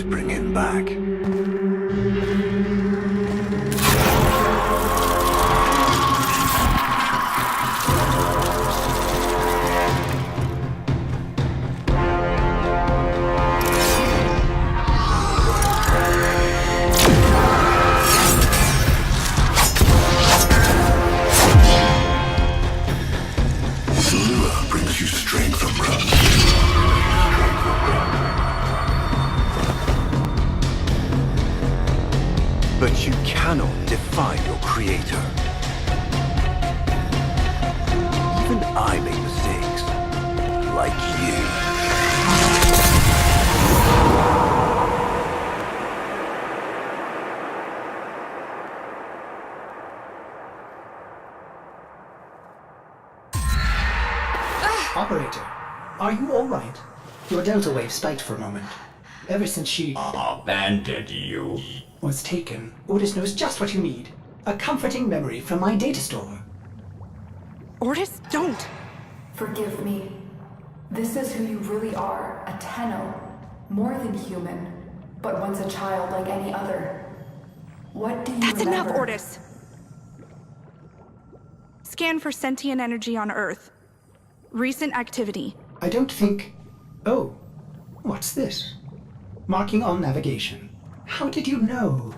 bring him back. Brings you strength from rust. But you cannot defy your creator. Even I make mistakes, like you. Operator, are you alright? Your delta wave spiked for a moment. Ever since she abandoned you. was taken, Otis knows just what you need. A comforting memory from my data store. Otis, don't! Forgive me. This is who you really are, a Tenno. More than human, but once a child like any other. What do you That's remember? enough, Otis! Scan for sentient energy on Earth. Recent activity. I don't think... Oh, what's this? Marking on navigation. How did you know?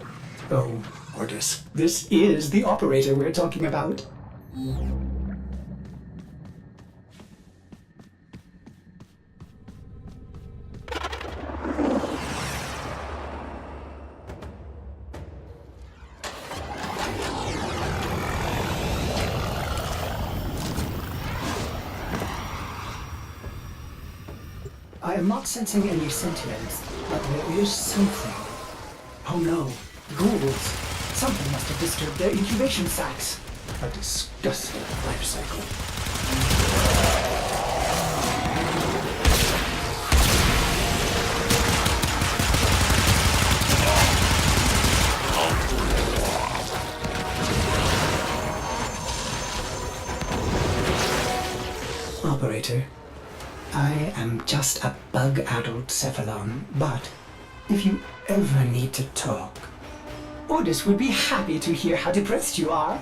Oh, Otis, this is the operator we're talking about. I am not sensing any sentience, but there is something. Oh no, ghouls. Something must have disturbed their incubation sacs. A disgusting life cycle. Operator, I am just a bug-addled cephalon, but if you ever need to talk, Otis would be happy to hear how depressed you are.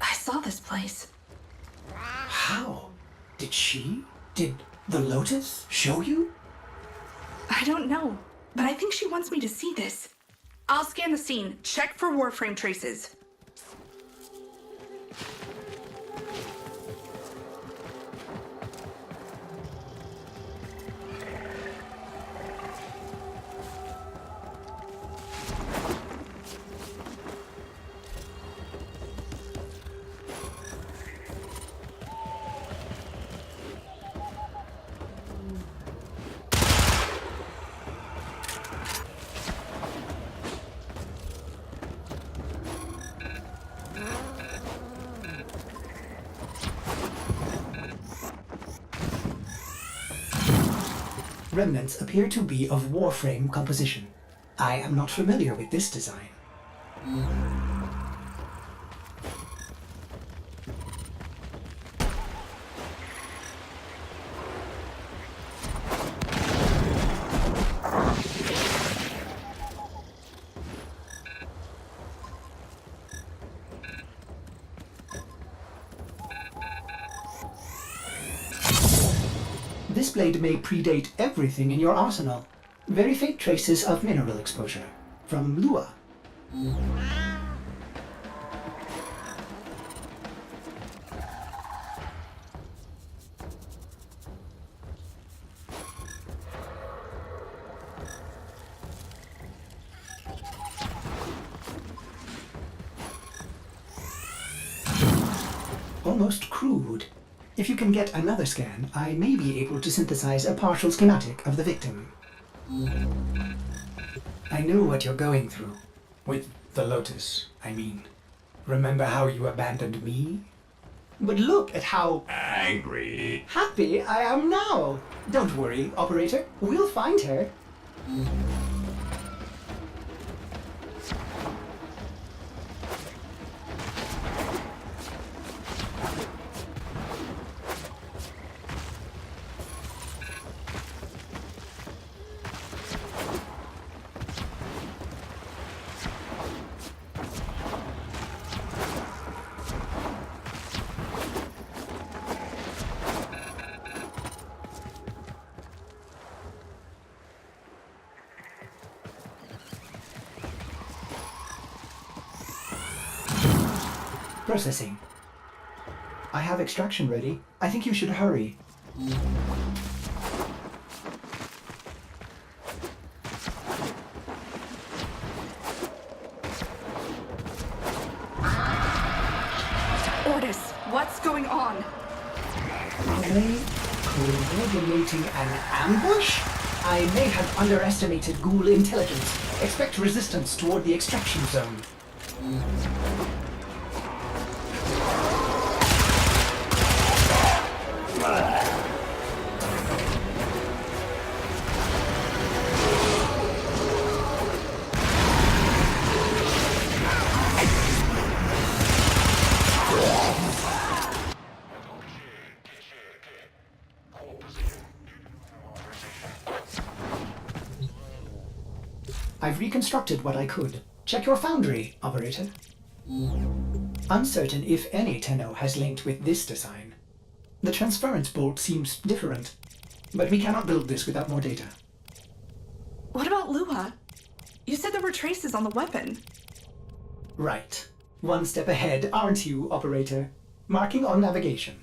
I saw this place. How? Did the Lotus show you? I don't know, but I think she wants me to see this. I'll scan the scene, check for Warframe traces. Remnants appear to be of Warframe composition. I am not familiar with this design. This blade may predate everything in your arsenal. Very faint traces of mineral exposure. From Lua. Almost crude. If you can get another scan, I may be able to synthesize a partial schematic of the victim. I knew what you're going through. With the Lotus, I mean. Remember how you abandoned me? But look at how Angry. happy I am now. Don't worry, operator. We'll find her. Processing. I have extraction ready. I think you should hurry. Ordis, what's going on? Are they coordinating an ambush? I may have underestimated ghoul intelligence. Expect resistance toward the extraction zone. I've reconstructed what I could. Check your foundry, operator. Uncertain if any Tenno has linked with this design. The transference bolt seems different, but we cannot build this without more data. What about Lua? You said there were traces on the weapon. Right. One step ahead, aren't you, operator? Marking on navigation.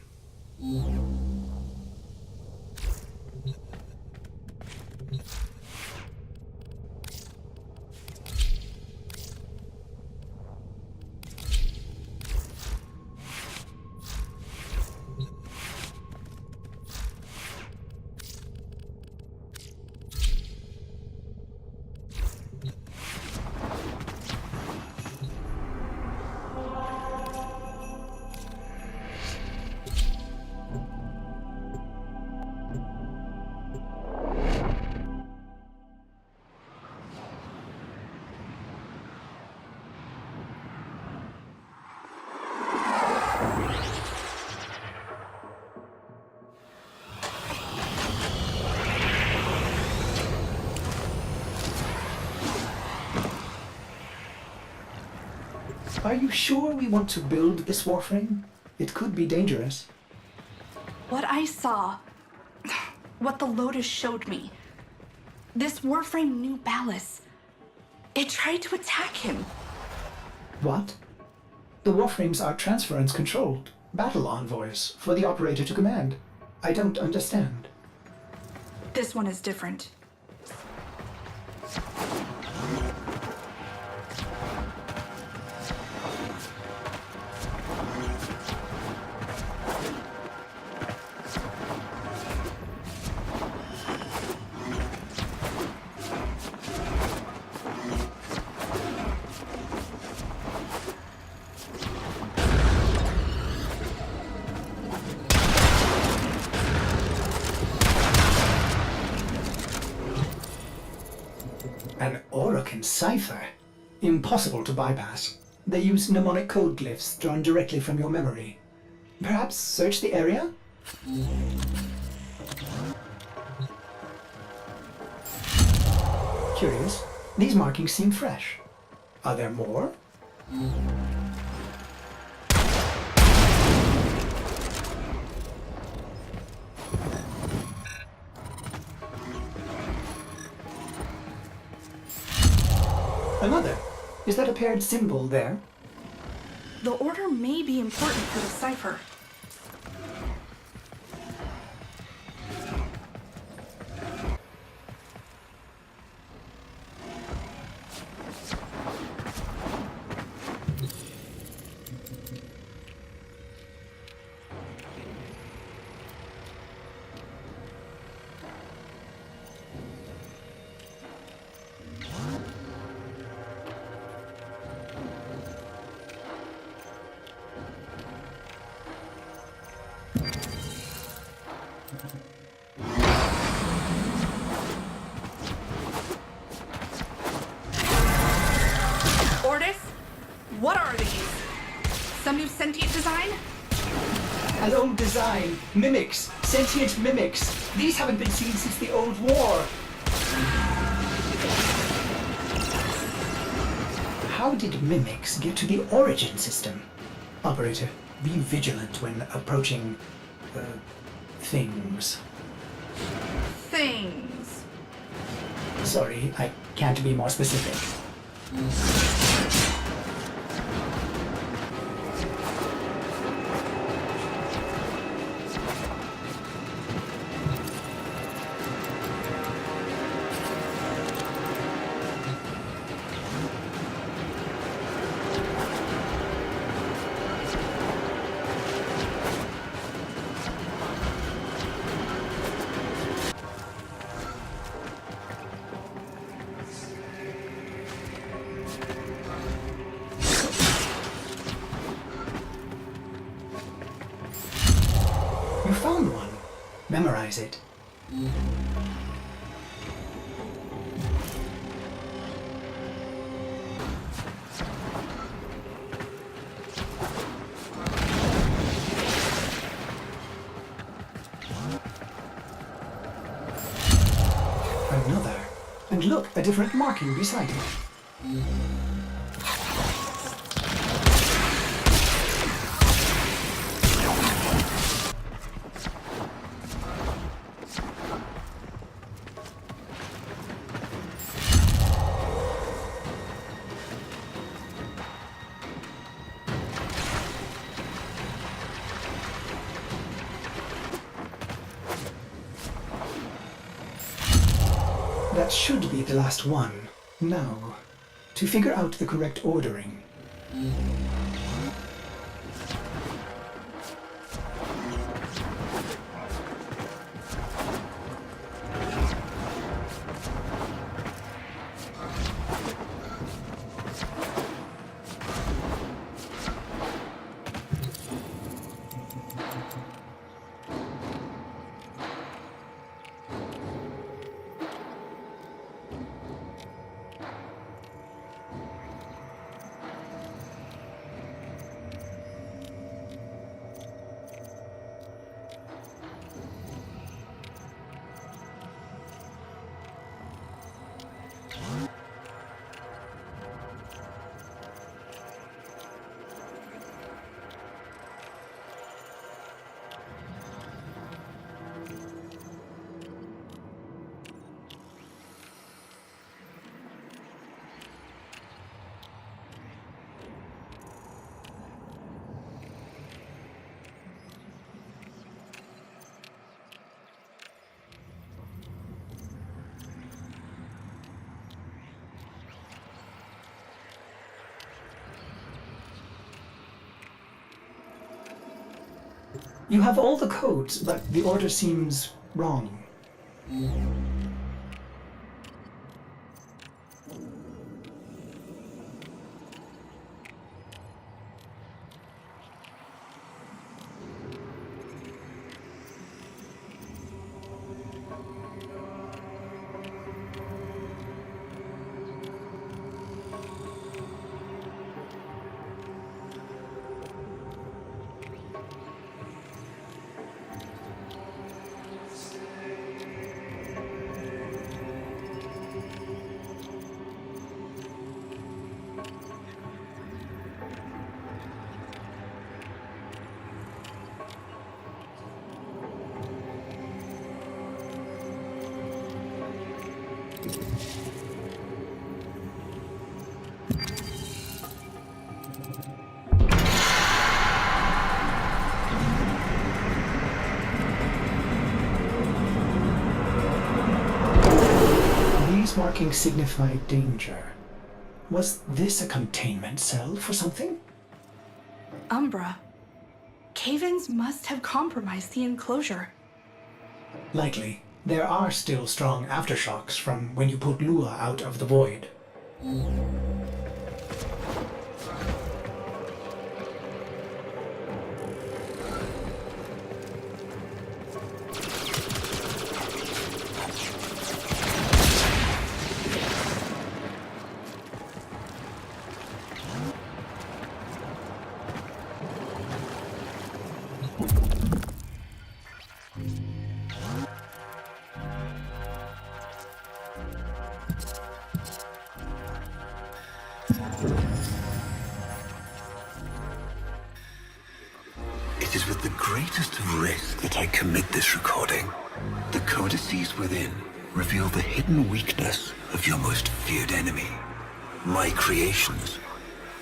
Are you sure we want to build this Warframe? It could be dangerous. What I saw, what the Lotus showed me, this Warframe knew Ballas. It tried to attack him. What? The Warframes are transference controlled, battle envoys for the operator to command. I don't understand. This one is different. An Orokin cipher? Impossible to bypass. They use mnemonic code glyphs drawn directly from your memory. Perhaps search the area? Curious. These markings seem fresh. Are there more? Another. Is that a paired symbol there? The order may be important for the cipher. An old design. Mimics. Sentient mimics. These haven't been seen since the old war. How did mimics get to the origin system? Operator, be vigilant when approaching, things. Things. Sorry, I can't be more specific. You found one. Memorize it. Another. And look, a different marking beside it. That should be the last one. Now, to figure out the correct ordering. You have all the codes, but the order seems wrong. These markings signify danger. Was this a containment cell for something? Umbra. Cave-ins must have compromised the enclosure. Likely. There are still strong aftershocks from when you put Lua out of the void. greatest of risk that I commit this recording. The codices within reveal the hidden weakness of your most feared enemy. My creations,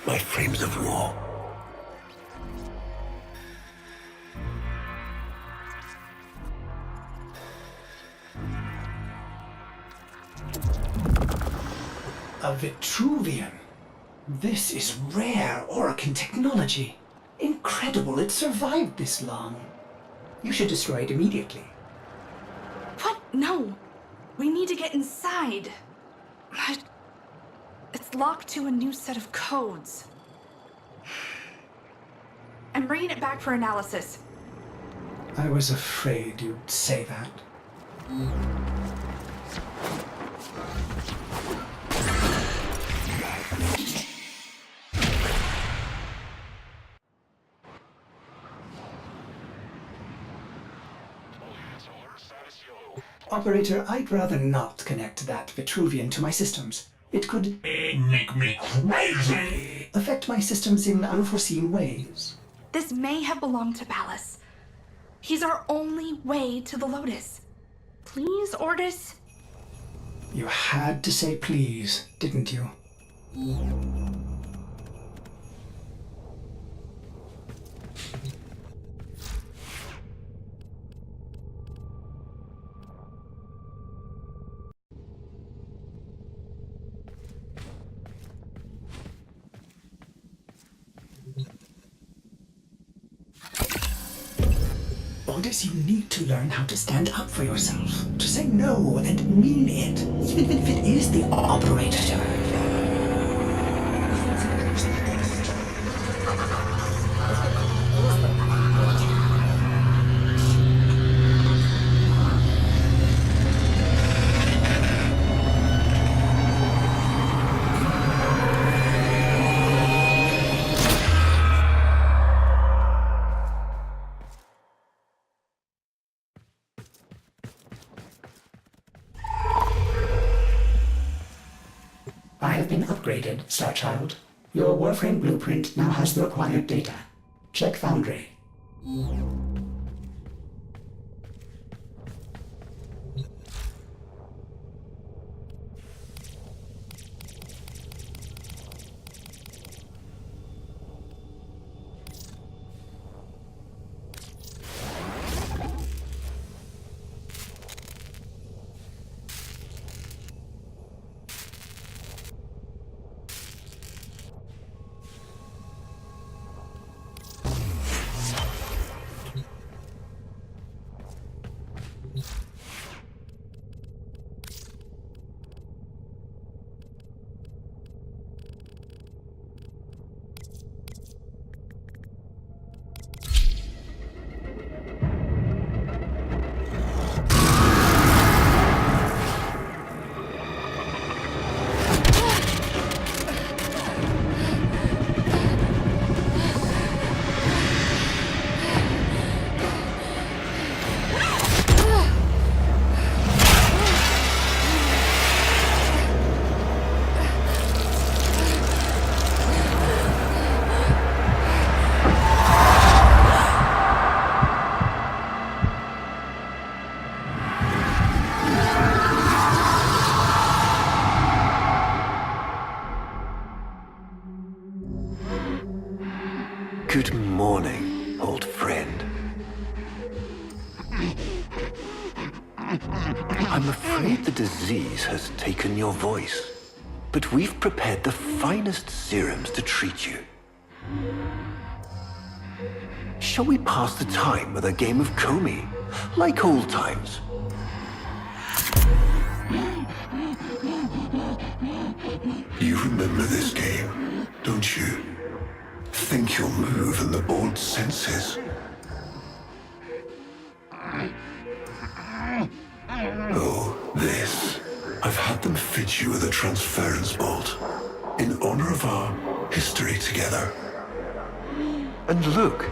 my frames of war. A Vitruvian. This is rare Orokin technology. Incredible it survived this long. You should destroy it immediately. What? No. We need to get inside. But it's locked to a new set of codes. I'm bringing it back for analysis. I was afraid you'd say that. Operator, I'd rather not connect that Vitruvian to my systems. It could Make me crazy! affect my systems in unforeseen ways. This may have belonged to Ballas. He's our only way to the Lotus. Please, Ordis? You had to say please, didn't you? Ordis, you need to learn how to stand up for yourself. To say no and mean it, even if it is the operator. I have been upgraded, Starchild. Your Warframe blueprint now has the required data. Check Foundry. Good morning, old friend. I'm afraid the disease has taken your voice, but we've prepared the finest serums to treat you. Shall we pass the time with a game of Comey, like old times? You remember this game, don't you? Think you'll move in the board senses. Oh, this. I've had them fit you with a transference bolt, in honor of our history together. And look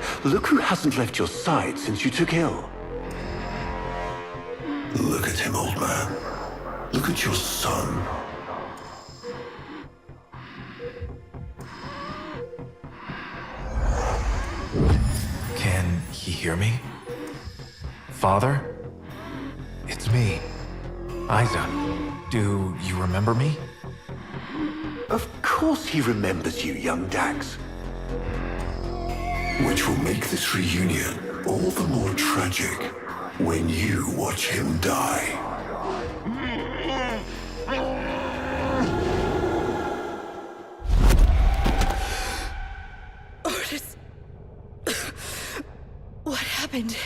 who hasn't left your side since you took ill. Look at him, old man. Look at your son. Can he hear me? Father? It's me, Isa. Do you remember me? Of course he remembers you, young Dax. Which will make this reunion all the more tragic when you watch him die. Otis. What happened?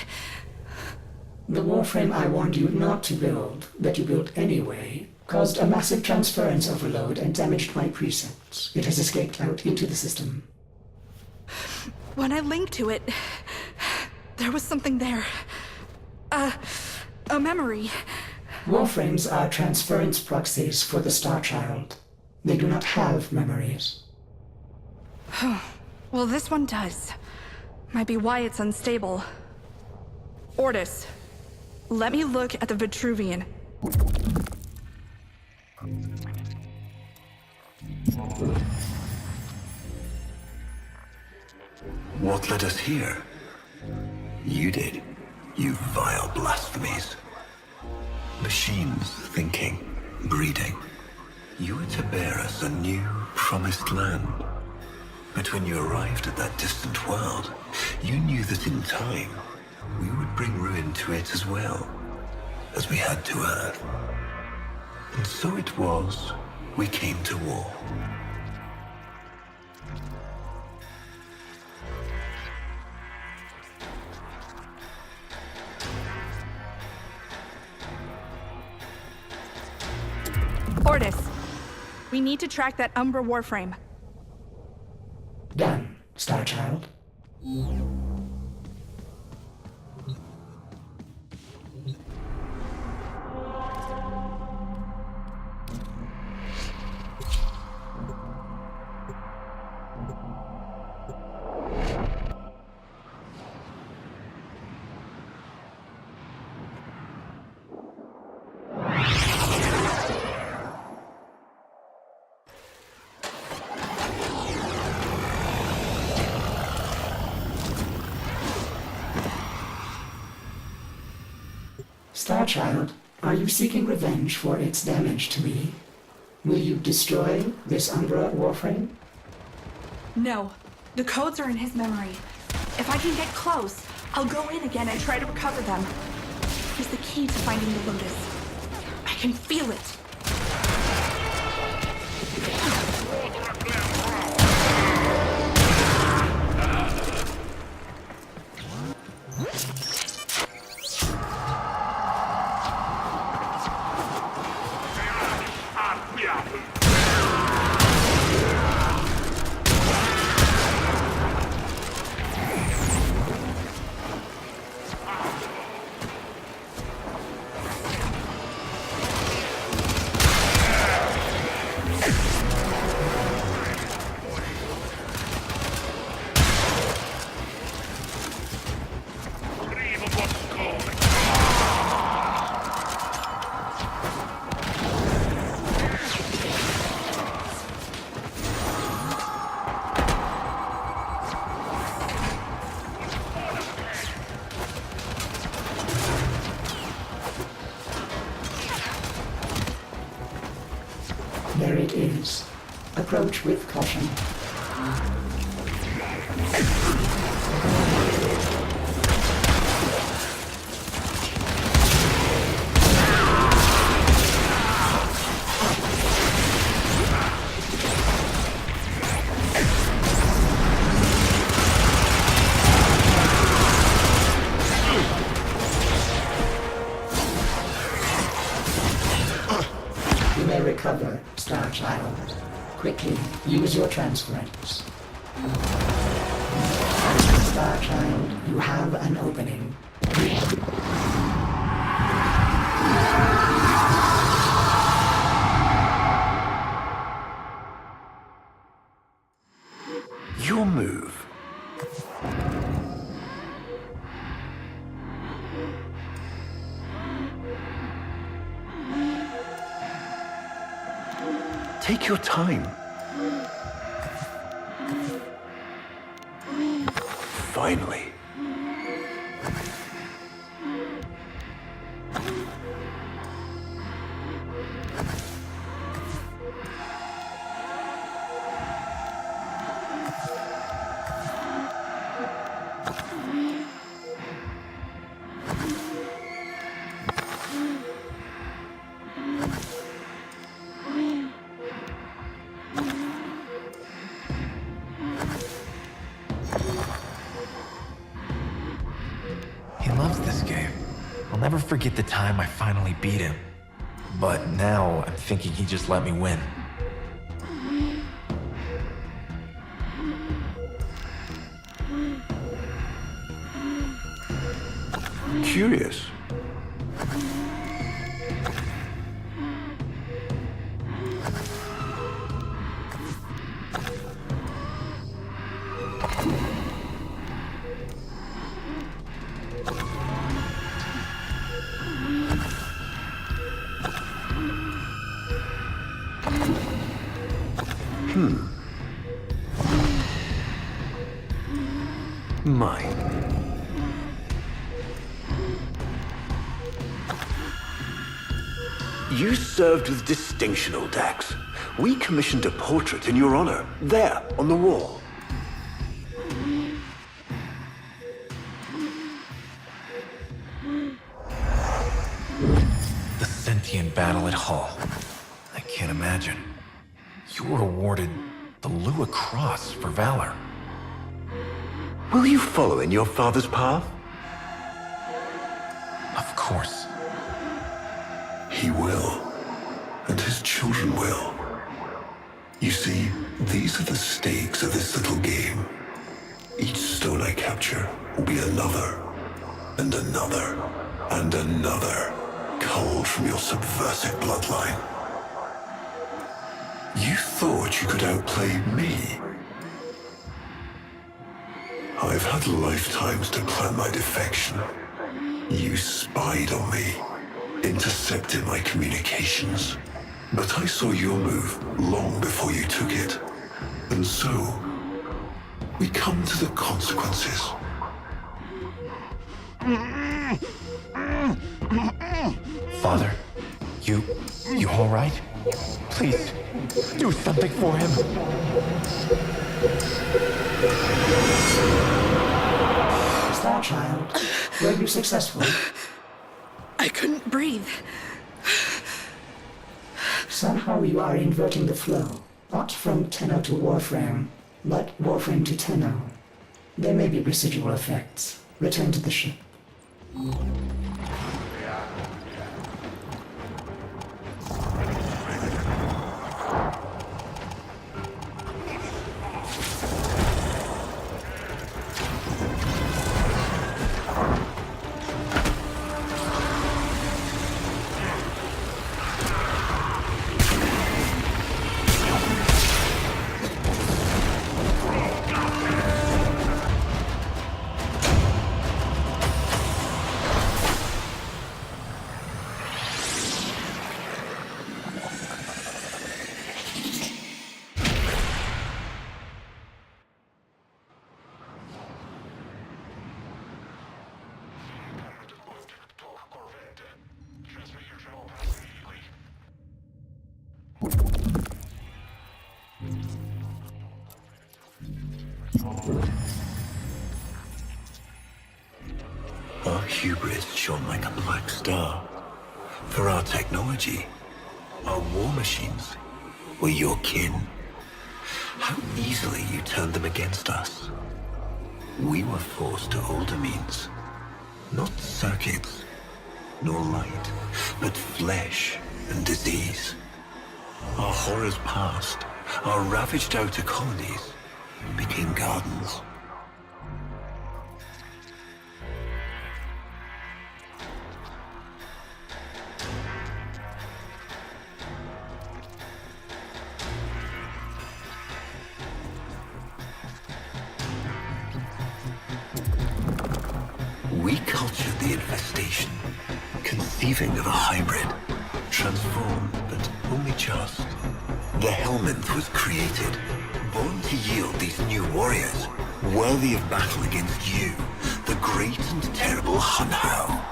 The Warframe I warned you not to build, that you built anyway, caused a massive transference overload and damaged my presets. It has escaped out into the system. When I linked to it, there was something there. A memory. Warframes are transference proxies for the Star Child. They do not have memories. Well, this one does. Might be why it's unstable. Ortis, let me look at the Vitruvian. What led us here? You did, you vile blasphemies. Machines thinking, breeding. You were to bear us a new, promised land. But when you arrived at that distant world, you knew that in time, we would bring ruin to it as well, as we had to Earth. And so it was, we came to war. Ortis, we need to track that Umbra Warframe. Done, Star Child. Starchild, are you seeking revenge for its damage to me? Will you destroy this Umbra Warframe? No, the codes are in his memory. If I can get close, I'll go in again and try to recover them. He's the key to finding the Lotus. I can feel it. There it is. Approach with caution. You may recover, Star Child. Quickly, use your transference. Star Child, you have an opening. Your move. Take your time. Finally. He loves this game. I'll never forget the time I finally beat him. But now I'm thinking he just let me win. Curious. Mine. You served with distinction, old Dax. We commissioned a portrait in your honor, there, on the wall. The sentient battle at Hull. I can't imagine. You were awarded the Lua Cross for valor. Will you follow in your father's path? Of course. He will, and his children will. You see, these are the stakes of this little game. Each stone I capture will be another, and another, and another, culled from your subversive bloodline. You thought you could outplay me? I've had lifetimes to plan my defection. You spied on me, intercepted my communications. But I saw your move long before you took it. And so, we come to the consequences. Father, you all right? Please, do something for him. Star Child, were you successful? I couldn't breathe. Somehow you are inverting the flow. Not from Tenno to Warframe, but Warframe to Tenno. There may be residual effects. Return to the ship. Our hubris shone like a black star. For our technology, our war machines were your kin. How easily you turned them against us. We were forced to older means. Not circuits, nor light, but flesh and disease. Our horrors passed. Our ravaged outer colonies became gardens. We cultured the infestation, conceiving of a hybrid, transformed, but only just. The Helminth was created, born to yield these new warriors, worthy of battle against you, the great and terrible Hunhow.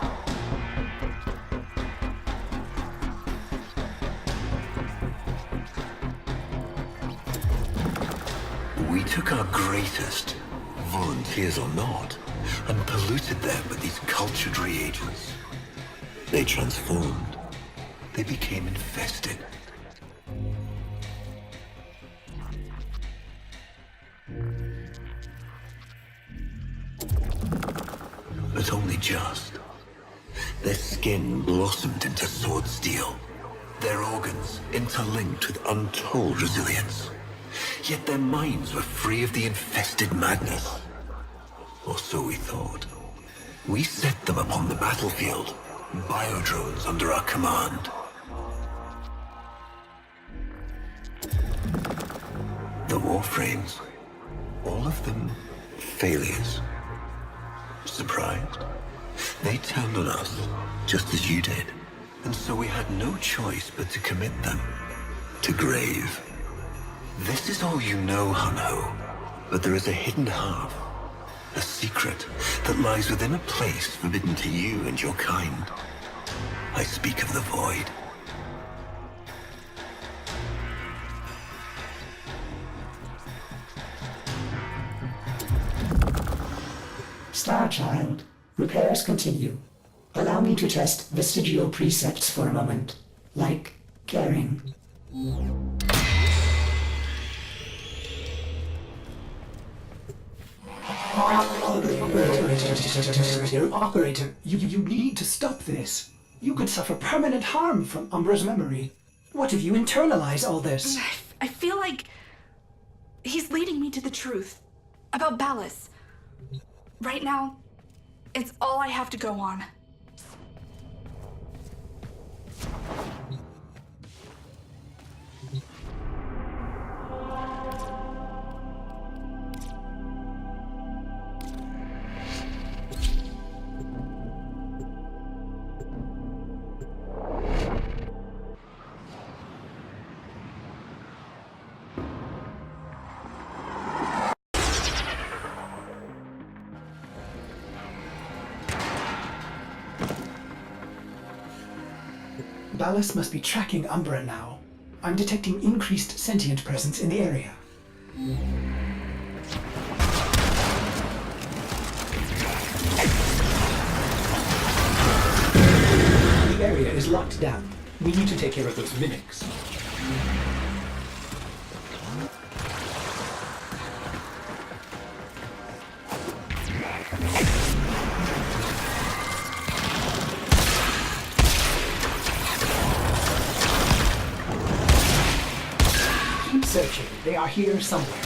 We took our greatest, volunteers or not, and polluted them with these cultured reagents. They transformed. They became infested. But only just. Their skin blossomed into sword steel. Their organs interlinked with untold resilience. Yet their minds were free of the infested madness. Or so we thought. We set them upon the battlefield, biodrones under our command. The Warframes, all of them failures. Surprised? They turned on us, just as you did. And so we had no choice but to commit them to grave. This is all you know, Hun-Ho, but there is a hidden half, a secret that lies within a place forbidden to you and your kind. I speak of the Void. Starchild, repairs continue. Allow me to test vestigial precepts for a moment, like caring. Operator, you need to stop this. You could suffer permanent harm from Umbra's memory. What if you internalize all this? I feel like he's leading me to the truth about Ballas. Right now, it's all I have to go on. Ballas must be tracking Umbra now. I'm detecting increased sentient presence in the area. The area is locked down. We need to take care of those mimics. Keep searching. They are here somewhere.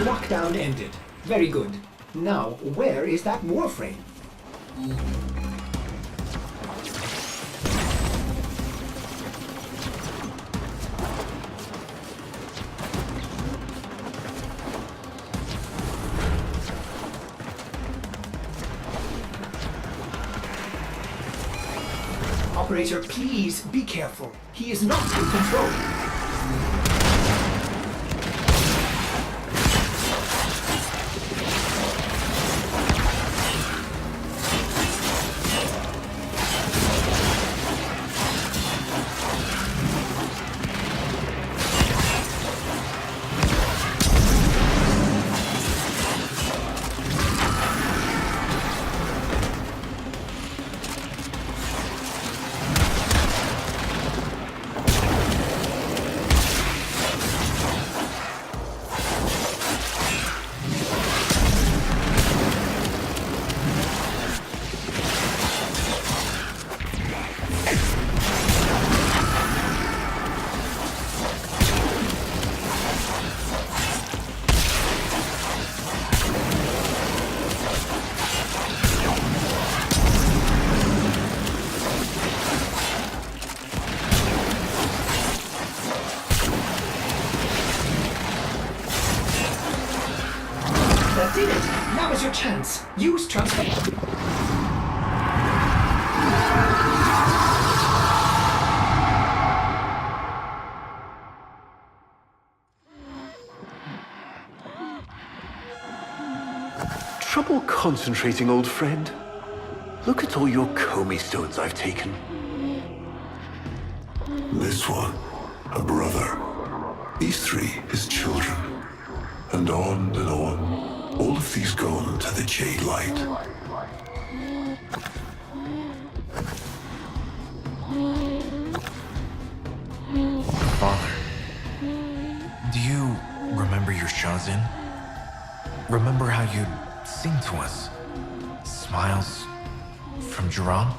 Lockdown ended. Very good. Now, where is that Warframe? Operator, please be careful. He is not in control. Use transfer. Trouble concentrating, old friend? Look at all your Comey stones I've taken. This one, a brother. These three, his children. And on and on. All of these gone to the Jade Light. Father, do you remember your Shazin? Remember how you'd sing to us? Smiles from Jiran?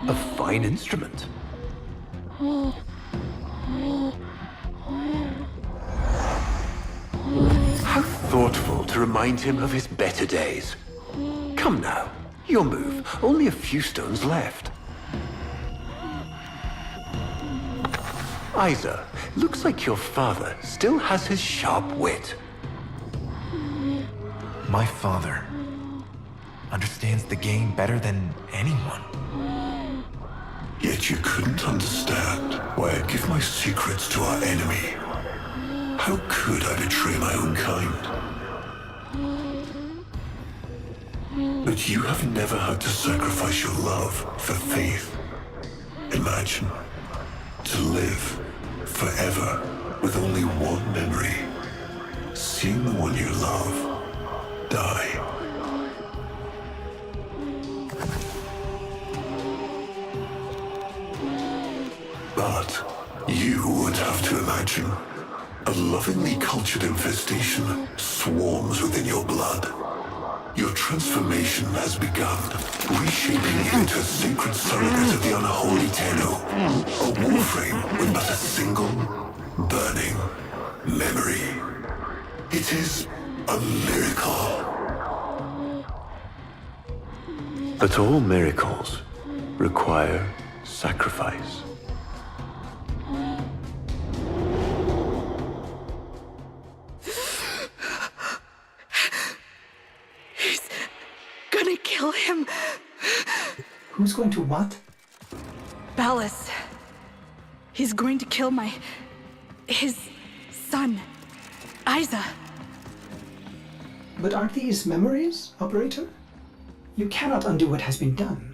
A fine instrument. How thoughtful to remind him of his better days. Come now, your move. Only a few stones left. Isa, looks like your father still has his sharp wit. My father understands the game better than anyone. Yet you couldn't understand why I give my secrets to our enemy. How could I betray my own kind? But you have never had to sacrifice your love for faith. Imagine, to live forever with only one memory. Seeing the one you love die. But you would have to imagine a lovingly cultured infestation swarms within your blood. Your transformation has begun, reshaping you into a sacred surrogate of the unholy Tenno. A Warframe with but a single, burning memory. It is a miracle. But all miracles require sacrifice. Gonna kill him. Who's going to what? Ballas. He's going to kill his son, Isa. But aren't these memories, Operator? You cannot undo what has been done.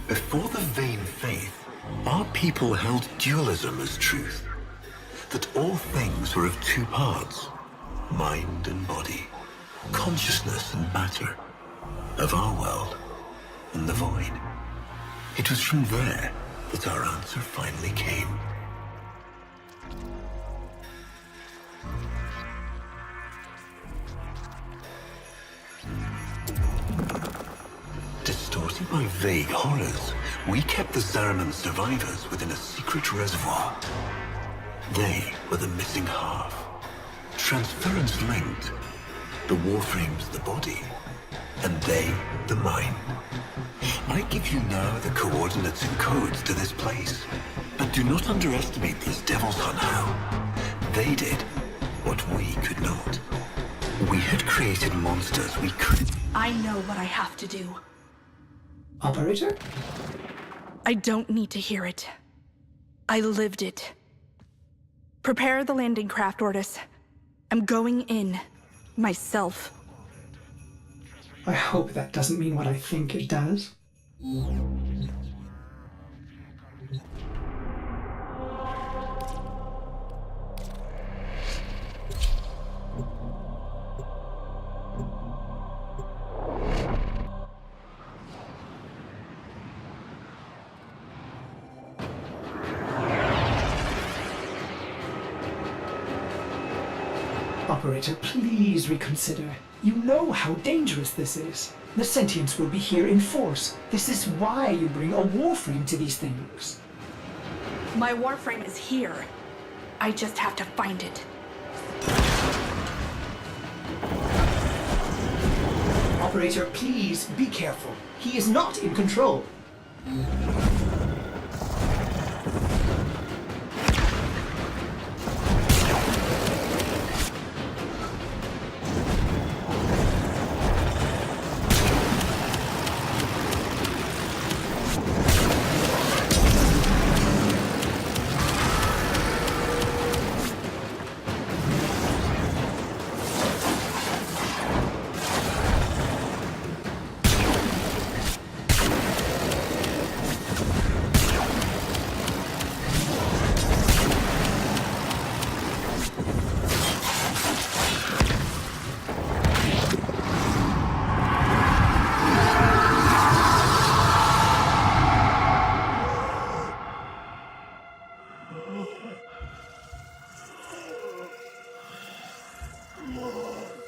Before the vain faith, our people held dualism as truth. That all things were of two parts, mind and body. consciousness and matter, of our world and the void. It was from there that our answer finally came. Distorted by vague horrors, we kept the Zariman survivors within a secret reservoir. They were the missing half. Transference linked. The Warframe's the body, and they the mind. I give you now the coordinates and codes to this place, but do not underestimate these devils on how. They did what we could not. We had created monsters we couldn't. I know what I have to do. Operator? I don't need to hear it. I lived it. Prepare the landing craft, Ordis. I'm going in. Myself. I hope that doesn't mean what I think it does. Operator, please reconsider. You know how dangerous this is. The sentients will be here in force. This is why you bring a Warframe to these things. My Warframe is here. I just have to find it. Operator, please be careful. He is not in control.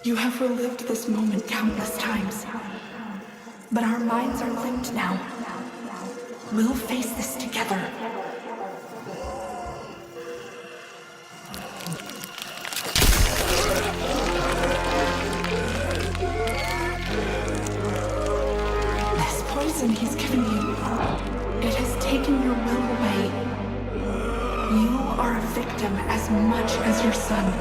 You have relived this moment countless times. But our minds are linked now. We'll face this together. This poison he's given you, it has taken your will away. You are a victim as much as your son.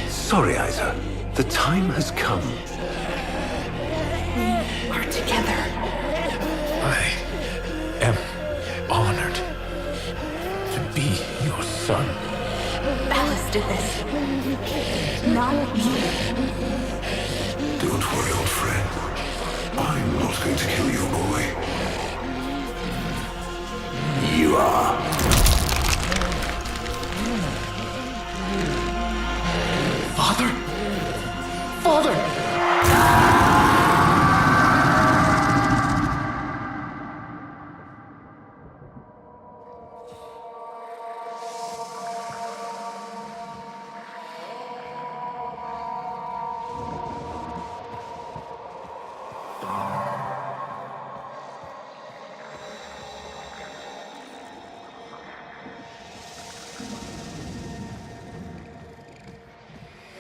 Sorry, Isa. The time has come. We are together. I am honored to be your son. Alice did this. Not you. Don't worry, old friend. I'm not going to kill your boy. You are. Father? Father!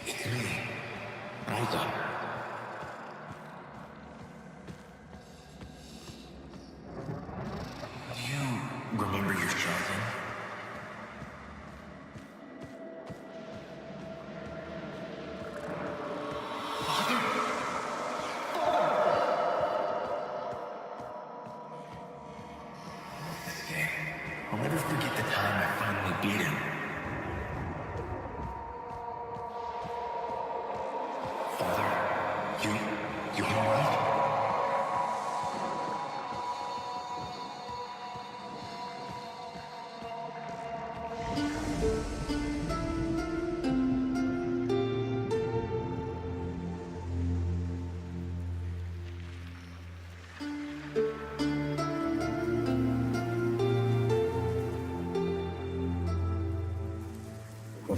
It's me, Isa. You remember your jargon? I'll never forget the time I finally beat him. Father, you alright?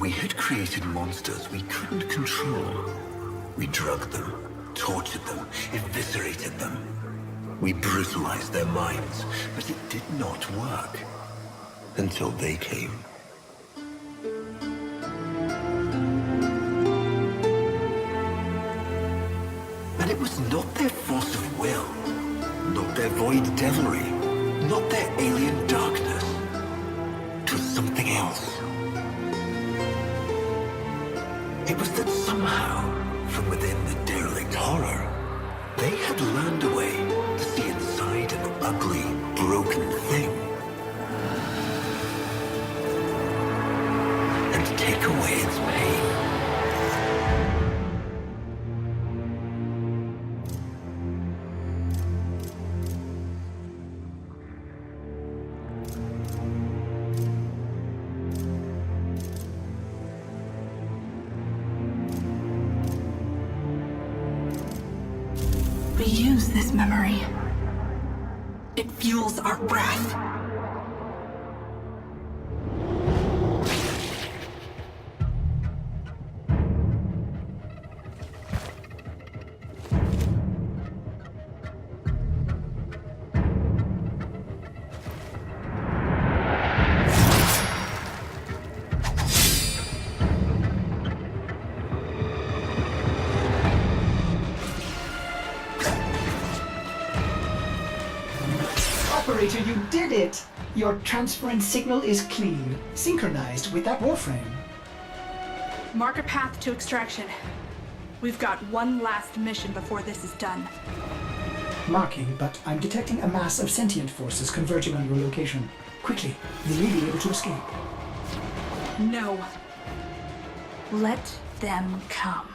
We had created monsters we couldn't control. We drugged them, tortured them, eviscerated them. We brutalized their minds, but it did not work. Until they came. And it was not their force of will, not their void devilry, not their alien darkness. It was something else. It was that somehow, from within the derelict horror, they had learned a way to see inside an ugly, broken thing. And take away its pain. We use this memory. It fuels our wrath. Operator, you did it! Your transference signal is clean, synchronized with that Warframe. Mark a path to extraction. We've got one last mission before this is done. Marking, but I'm detecting a mass of sentient forces converging on your location. Quickly, you may be able to escape. No. Let them come.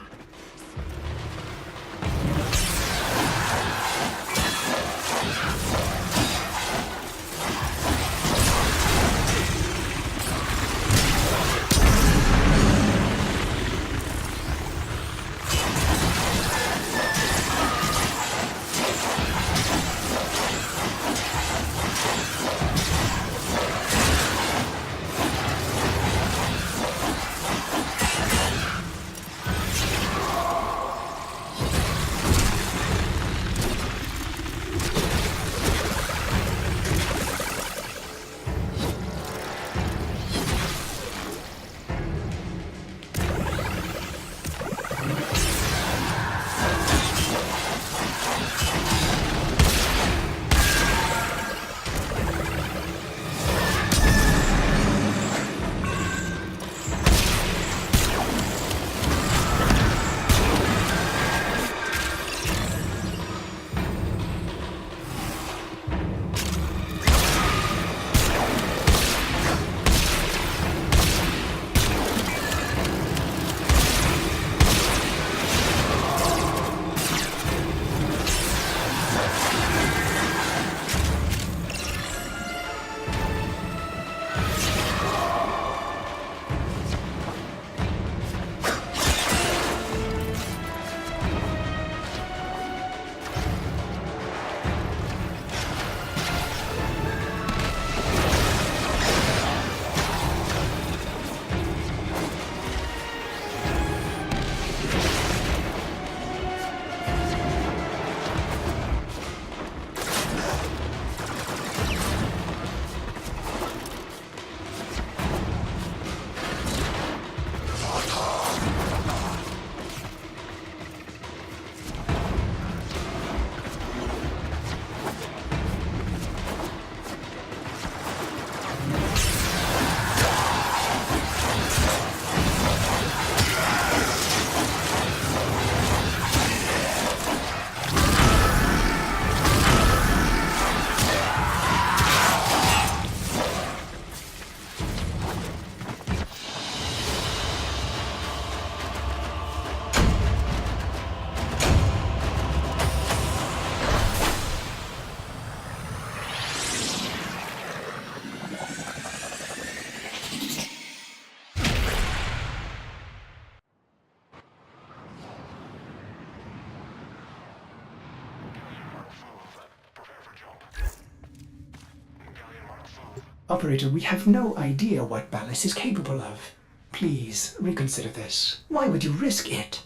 Operator, we have no idea what Ballas is capable of. Please, reconsider this. Why would you risk it?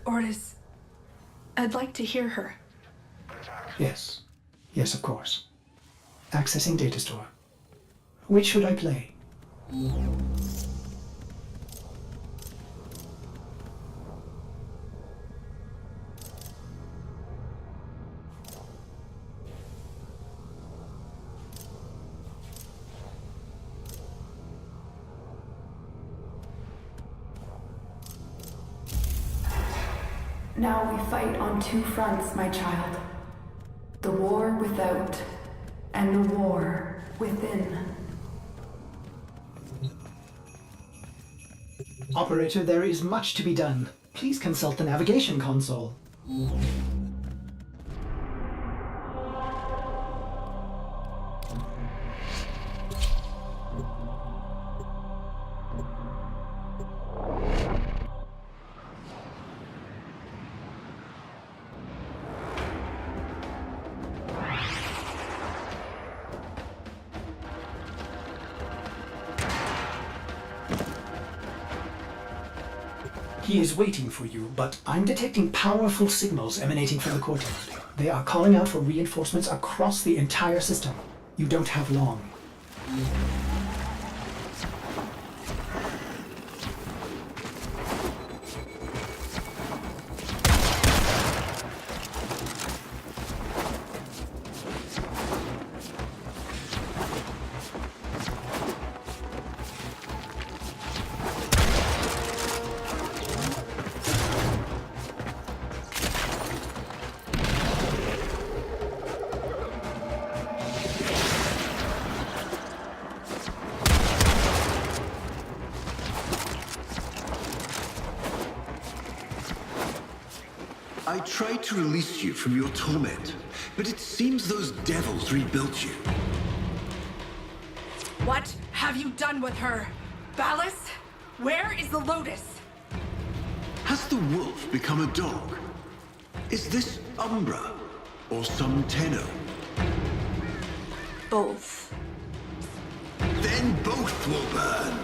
Ordis, I'd like to hear her. Yes. Yes, of course. Accessing data store. Which should I play? Now we fight on two fronts, my child. The war without, and the war within. Operator, there is much to be done. Please consult the navigation console. He is waiting for you, but I'm detecting powerful signals emanating from the courtyard. They are calling out for reinforcements across the entire system. You don't have long. I tried to release you from your torment, but it seems those devils rebuilt you. What have you done with her? Ballas? Where is the Lotus? Has the wolf become a dog? Is this Umbra or some Tenno? Both. Then both will burn.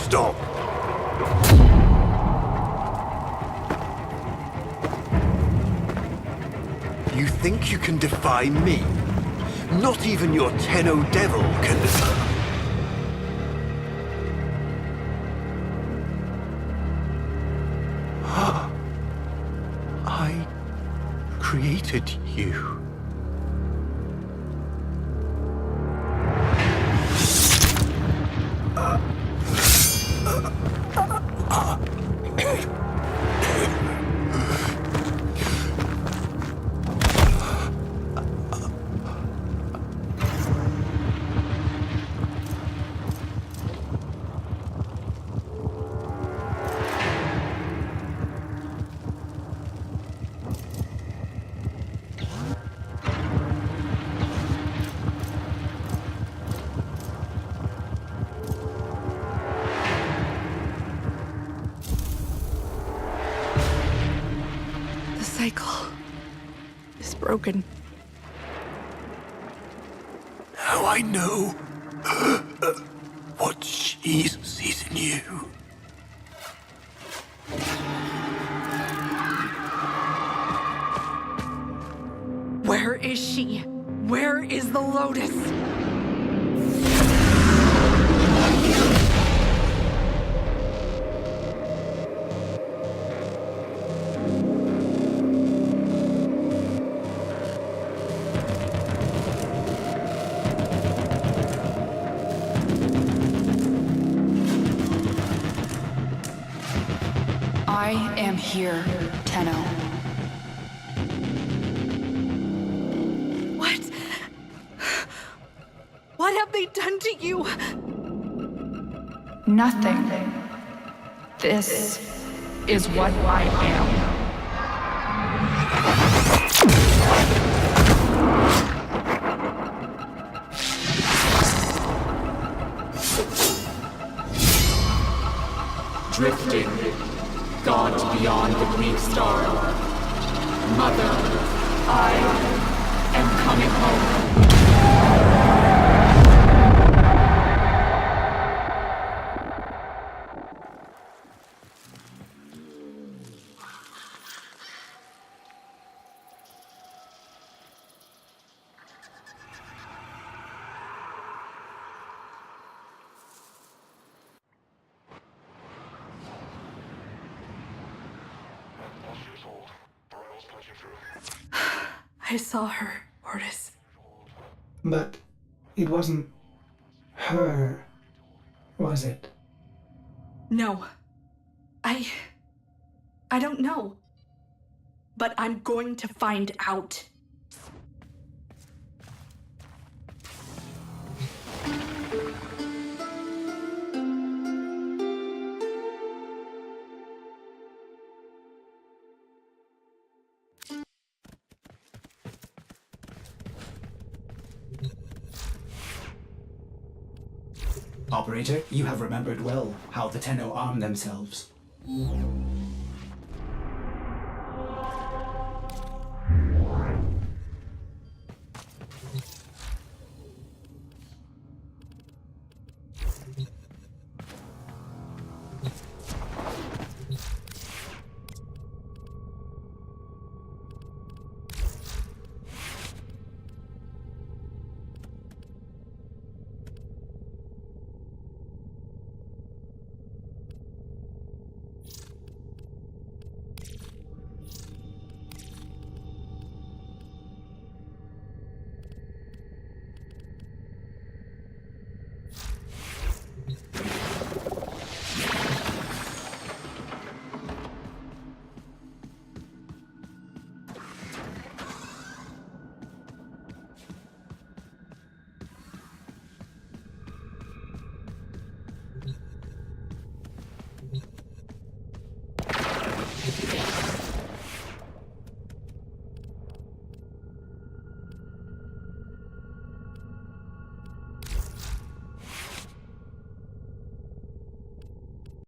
Stop. You think you can defy me? Not even your Tenno devil can defy. I created you. The cycle is broken. Now I know what she sees in you. Where is she? Where is the Lotus? I am here, Tenno. What? What have they done to you? Nothing. This is what I am. Drifting, gaunt beyond the Greek star. Mother, I am coming home. I saw her, Ortis. But it wasn't her, was it? No. I don't know. But I'm going to find out. Operator, you have remembered well how the Tenno arm themselves.